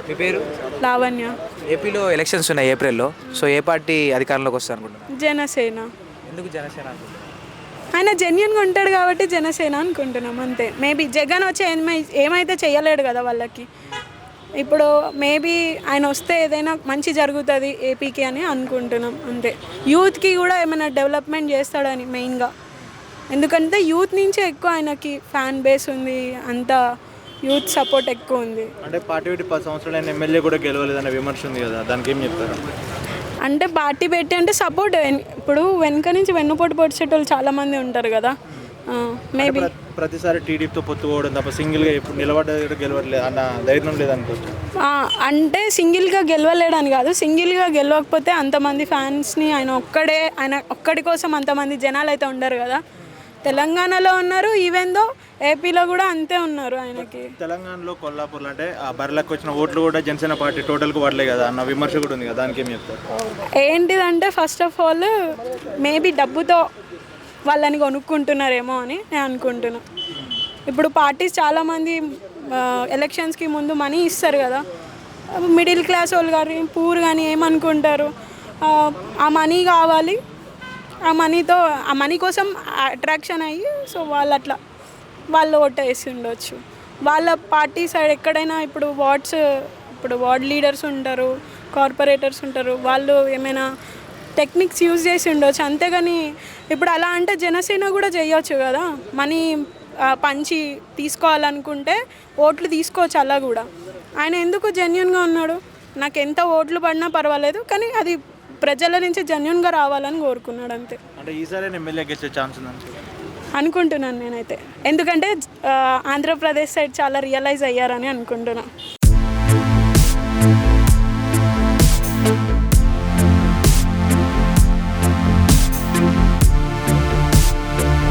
మీ పేరు? లావణ్య. ఏపీలో ఎలక్షన్స్ ఉన్నాయి ఏప్రిల్‌లో. సో, ఏ పార్టీ అధికారంలోకి వస్తది అనుకుంటున్నారు? జనసేన. ఎందుకు జనసేన అనుకుంటున్నారు? ఆయన జెన్యూన్గా ఉంటాడు కాబట్టి జనసేన అనుకుంటున్నాం అంతే. మేబీ జగన్ వచ్చి ఏమైతే చేయలేడు కదా వాళ్ళకి. ఇప్పుడు మేబీ ఆయన వస్తే ఏదైనా మంచి జరుగుతుంది ఏపీకి అని అనుకుంటున్నాం అంతే. యూత్కి కూడా ఏమైనా డెవలప్మెంట్ చేస్తాడని మెయిన్గా. ఎందుకంటే యూత్ నుంచే ఎక్కువ ఆయనకి ఫ్యాన్ బేస్ ఉంది, అంతా యూత్ సపోర్ట్ ఎక్కువ ఉంది. అంటే పార్టీ పెట్టి 10 సంవత్సరాలైన ఎమ్మెల్యే కూడా గెలవలేదనే విమర్శ ఉంది కదా, దానికి ఏం చెప్తారు? అంటే పార్టీ పెట్టి అంటే సపోర్ట్ ఇప్పుడు వెనక నుంచి వెన్నుపోటు పొడిచేటోళ్ళు చాలామంది ఉంటారు కదా. మేబీ ప్రతిసారి టీడీపీతో పొత్తు పోవడం తప్ప సింగిల్గా ఎప్పుడు నిలబడ్డ గెలవట్లేదు అన్న ధైర్యం లేదనుకోవచ్చు. అంటే సింగిల్గా గెలవలేడని కాదు, సింగిల్గా గెలవకపోతే అంతమంది ఫ్యాన్స్ని ఆయన ఒక్కడి కోసం అంతమంది జనాలు అయితే ఉండరు కదా. తెలంగాణలో ఉన్నారు, ఈవెన్ దో ఏపీలో కూడా అంతే ఉన్నారు. ఆయనకి తెలంగాణలో కొల్లాపూర్లో అంటే ఆ బర్లకు వచ్చిన ఓట్లు కూడా జనసేన పార్టీ టోటల్కి పడలే కదా అన్న విమర్శ కూడా ఉంది కదా, దానికి ఏం చెప్తారు? ఏంటిదంటే ఫస్ట్ ఆఫ్ ఆల్ మేబీ డబ్బుతో వాళ్ళని కొనుక్కుంటున్నారేమో అని నేను అనుకుంటున్నాను. ఇప్పుడు పార్టీస్ చాలామంది ఎలక్షన్స్కి ముందు మనీ ఇస్తారు కదా. మిడిల్ క్లాస్ వాళ్ళు కానీ పూర్ కానీ ఏమనుకుంటారు, ఆ మనీ కావాలి, ఆ మనీ కోసం అట్రాక్షన్ అయ్యి సో వాళ్ళు ఓటు వేసి ఉండొచ్చు. వాళ్ళ పార్టీ సైడ్ ఎక్కడైనా ఇప్పుడు వార్డ్ లీడర్స్ ఉంటారు, కార్పొరేటర్స్ ఉంటారు, వాళ్ళు ఏమైనా టెక్నిక్స్ యూజ్ చేసి ఉండొచ్చు. అంతేగాని ఇప్పుడు అలా అంటే జనసేన కూడా చేయొచ్చు కదా. మనీ పంచి తీసుకోవాలనుకుంటే ఓట్లు తీసుకోవచ్చు అలా కూడా. ఆయన ఎందుకు జెన్యూన్గా ఉన్నాడు, నాకు ఎంత ఓట్లు పడినా పర్వాలేదు కానీ అది ప్రజల నుంచి జెన్యూన్గా రావాలని కోరుకున్నాడు అంతే. అంటే ఈసారి ఎమ్మెల్యే గెలిచే ఛాన్స్ ఉందని అనుకుంటున్నాను నేనైతే. ఎందుకంటే ఆంధ్రప్రదేశ్ సైడ్ చాలా రియలైజ్ అయ్యారని అనుకుంటున్నాను.